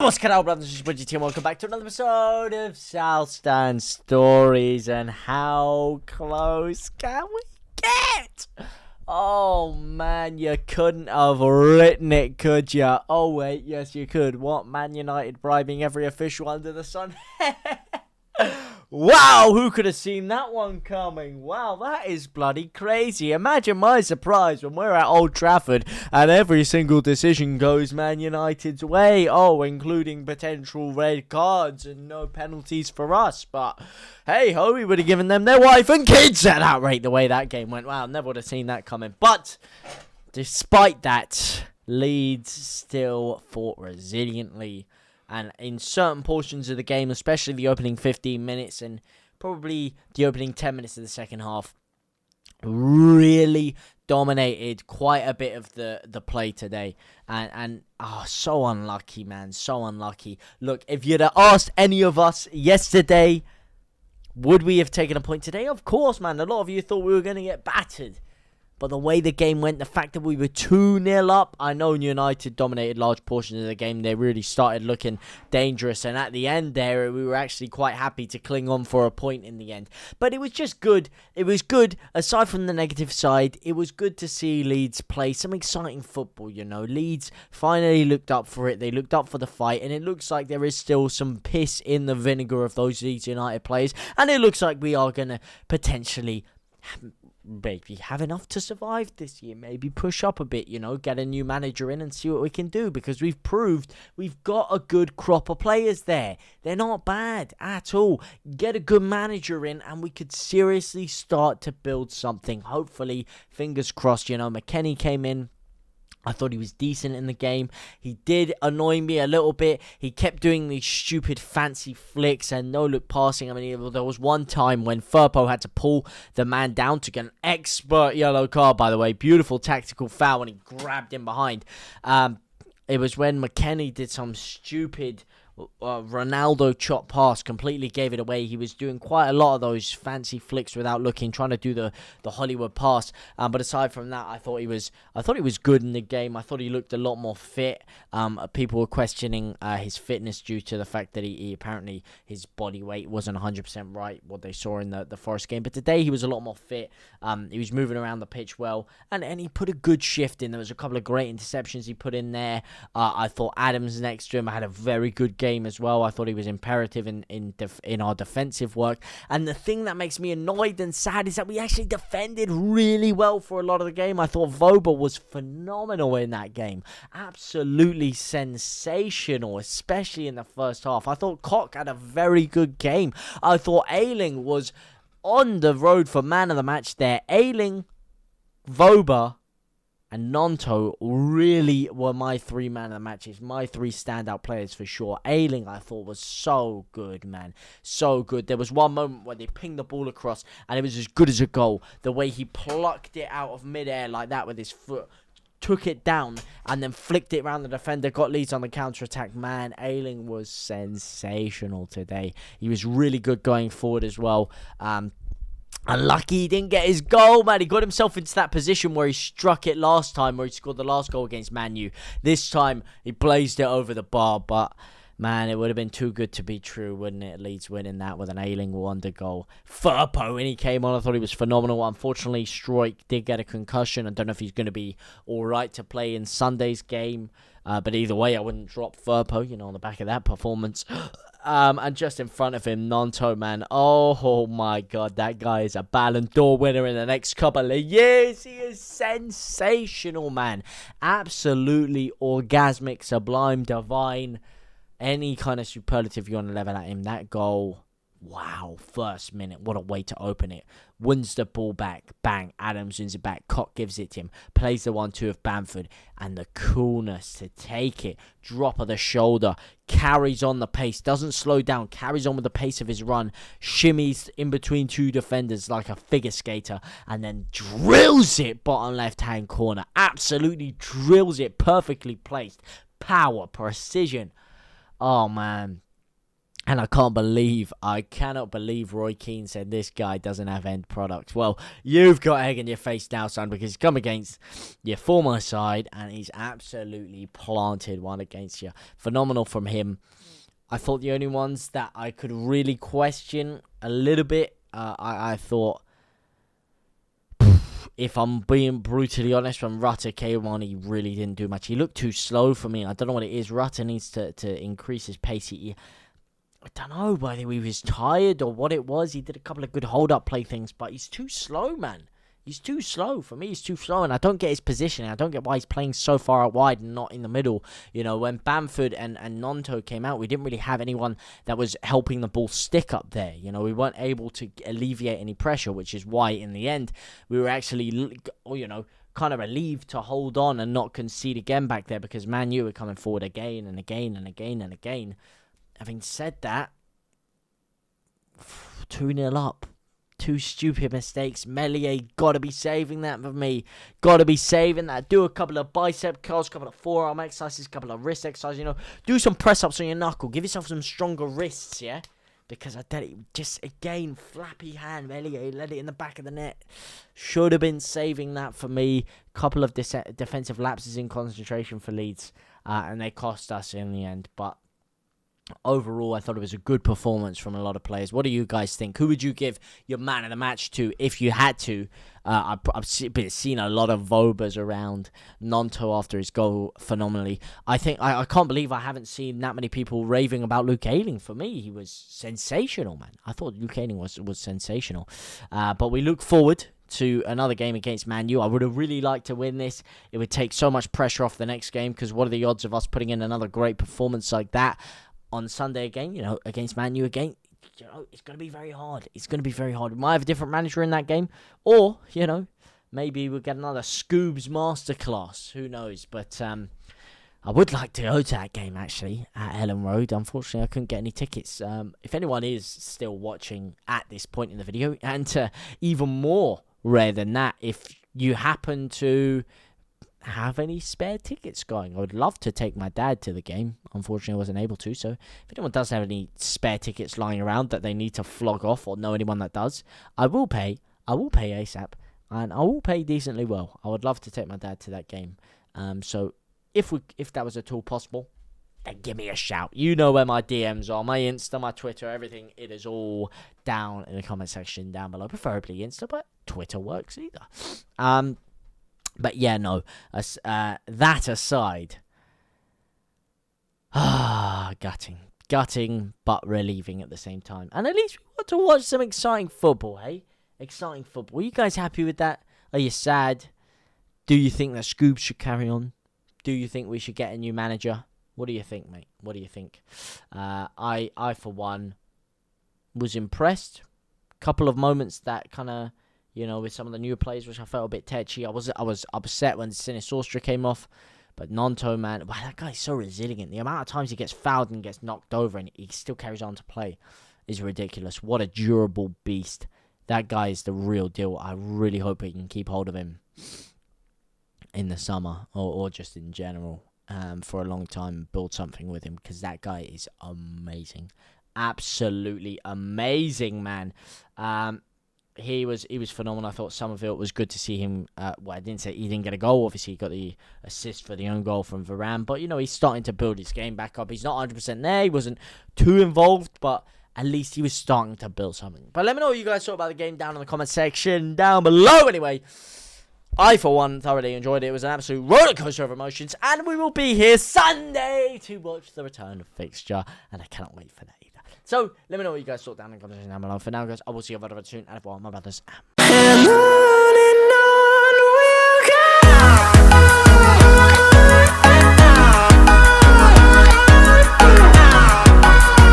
What's going on, brothers? This is JTLive and welcome back to another episode of South Stand Stories. And how close can we get? Oh man, you couldn't have written it, could you? Oh wait, yes you could. What? Man United bribing every official under the sun? Wow, who could have seen that one coming? Wow, that is bloody crazy. Imagine my surprise when we're at Old Trafford and every single decision goes Man United's way. Oh, including potential red cards and no penalties for us. But hey ho, we would have given them their wife and kids at that rate the way that game went. Wow, never would have seen that coming. But despite that, Leeds still fought resiliently. And in certain portions of the game, especially the opening 15 minutes and probably the opening 10 minutes of the second half, really dominated quite a bit of the play today. And so unlucky, man. So unlucky. Look, if you'd have asked any of us yesterday, would we have taken a point today? Of course, man. A lot of you thought we were going to get battered. But the way the game went, the fact that we were 2-0 up, I know United dominated large portions of the game. They really started looking dangerous. And at the end there, we were actually quite happy to cling on for a point in the end. But it was just good. It was good, aside from the negative side, it was good to see Leeds play some exciting football, you know. Leeds finally looked up for it. They looked up for the fight. And it looks like there is still some piss in the vinegar of those Leeds United players. And it looks like we are going to potentially maybe have enough to survive this year, maybe push up a bit, you know, get a new manager in and see what we can do, because we've proved we've got a good crop of players there. They're not bad at all. Get a good manager in and we could seriously start to build something. Hopefully, fingers crossed, you know, McKennie came in. I thought he was decent in the game. He did annoy me a little bit. He kept doing these stupid fancy flicks and no-look passing. I mean, there was one time when Firpo had to pull the man down to get an expert yellow card, by the way. Beautiful tactical foul when he grabbed him behind. It was when McKennie did some stupid Ronaldo chop pass, completely gave it away. He was doing quite a lot of those fancy flicks without looking, trying to do the Hollywood pass. But aside from that, I thought he was good in the game. I thought he looked a lot more fit. People were questioning his fitness due to the fact that he apparently his body weight wasn't 100% right, what they saw in the Forest game. But today he was a lot more fit. He was moving around the pitch well, and he put a good shift in. There was a couple of great interceptions he put in there. I thought Adams next to him had a very good game as well. I thought he was imperative in our defensive work. And the thing that makes me annoyed and sad is that we actually defended really well for a lot of the game. I thought Voba was phenomenal in that game. Absolutely sensational, especially in the first half. I thought Koch had a very good game. I thought Ayling was on the road for man of the match there. Ayling, Voba, and Gnonto really were my three man of the matches, my three standout players for sure. Ayling, I thought, was so good, man. So good. There was one moment where they pinged the ball across and it was as good as a goal. The way he plucked it out of midair like that with his foot, took it down and then flicked it around the defender, got Leeds on the counter-attack. Man, Ayling was sensational today. He was really good going forward as well. Unlucky he didn't get his goal, man. He got himself into that position where he struck it last time, where he scored the last goal against Man U. This time, he blazed it over the bar, but man, it would have been too good to be true, wouldn't it? Leeds winning that with an Ayling wonder goal. Firpo, when he came on, I thought he was phenomenal. Unfortunately, Struijk did get a concussion. I don't know if he's going to be all right to play in Sunday's game. But either way, I wouldn't drop Firpo, you know, on the back of that performance. And just in front of him, Gnonto, man. Oh my God, that guy is a Ballon d'Or winner in the next couple of years. He is sensational, man. Absolutely orgasmic, sublime, divine. Any kind of superlative you want to level at him. That goal, wow, first minute, what a way to open it. Wins the ball back, bang, Adams wins it back, Koch gives it to him, plays the 1-2 of Bamford, and the coolness to take it, drop of the shoulder, carries on the pace, doesn't slow down, carries on with the pace of his run, shimmies in between two defenders like a figure skater, and then drills it bottom left-hand corner, absolutely drills it, perfectly placed, power, precision. Oh, man. And I cannot believe Roy Keane said this guy doesn't have end product. Well, you've got egg in your face now, son, because he's come against your former side and he's absolutely planted one against you. Phenomenal from him. I thought the only ones that I could really question a little bit, I thought, if I'm being brutally honest, when Rutter came on, he really didn't do much. He looked too slow for me. I don't know what it is. Rutter needs to increase his pace. I don't know whether he was tired or what it was. He did a couple of good hold-up play things, but he's too slow, man. He's too slow. For me, he's too slow, and I don't get his positioning. I don't get why he's playing so far out wide and not in the middle. You know, when Bamford and Gnonto came out, we didn't really have anyone that was helping the ball stick up there. You know, we weren't able to alleviate any pressure, which is why, in the end, we were actually, kind of relieved to hold on and not concede again back there, because Man U were coming forward again and again and again and again. Having said that, 2-0 up. Two stupid mistakes. Meslier, got to be saving that for me. Got to be saving that. Do a couple of bicep curls, couple of forearm exercises, couple of wrist exercises, Do some press-ups on your knuckle. Give yourself some stronger wrists, yeah? Because I tell you, just again, flappy hand, Meslier, let it in the back of the net. Should have been saving that for me. Couple of defensive lapses in concentration for Leeds. And they cost us in the end, but overall, I thought it was a good performance from a lot of players. What do you guys think? Who would you give your man of the match to if you had to? I've seen a lot of Vobers around Gnonto after his goal phenomenally. I can't believe I haven't seen that many people raving about Luke Ayling. For me, he was sensational, man. I thought Luke Ayling was sensational. But we look forward to another game against Man U. I would have really liked to win this. It would take so much pressure off the next game, because what are the odds of us putting in another great performance like that on Sunday again, against Man U again? It's going to be very hard. It's going to be very hard. We might have a different manager in that game. Or, maybe we'll get another Scoobs masterclass. Who knows? But I would like to go to that game, actually, at Ellen Road. Unfortunately, I couldn't get any tickets. If anyone is still watching at this point in the video, and even more rare than that, if you happen to have any spare tickets going, I would love to take my dad to the game. Unfortunately, I wasn't able to. So if anyone does have any spare tickets lying around that they need to flog off, or know anyone that does, I will pay ASAP, and I will pay decently well. I would love to take my dad to that game. So if that was at all possible, then give me a shout. You know where my DMs are, my Insta, my Twitter, everything. It is all down in the comment section down below. Preferably Insta, but Twitter works either. But yeah, no. That aside, gutting, but relieving at the same time. And at least we got to watch some exciting football, hey? Exciting football. Are you guys happy with that? Are you sad? Do you think that Scoob should carry on? Do you think we should get a new manager? What do you think, mate? What do you think? I for one, was impressed. Couple of moments that kind of, with some of the newer players, which I felt a bit tetchy. I was upset when Sinisostra came off. But Gnonto, man, wow, that guy's so resilient. The amount of times he gets fouled and gets knocked over and he still carries on to play is ridiculous. What a durable beast. That guy is the real deal. I really hope we can keep hold of him in the summer or just in general for a long time and build something with him, because that guy is amazing. Absolutely amazing, man. He was phenomenal. I thought Summerville, was good to see him. I didn't say he didn't get a goal. Obviously, he got the assist for the own goal from Varane. But, he's starting to build his game back up. He's not 100% there. He wasn't too involved, but at least he was starting to build something. But let me know what you guys thought about the game down in the comment section down below. Anyway, I, for one, thoroughly enjoyed it. It was an absolute rollercoaster of emotions. And we will be here Sunday to watch the return fixture. And I cannot wait for that. So, let me know what you guys thought down in the comment section down below. For now, guys, I will see you very soon. And for all my brothers.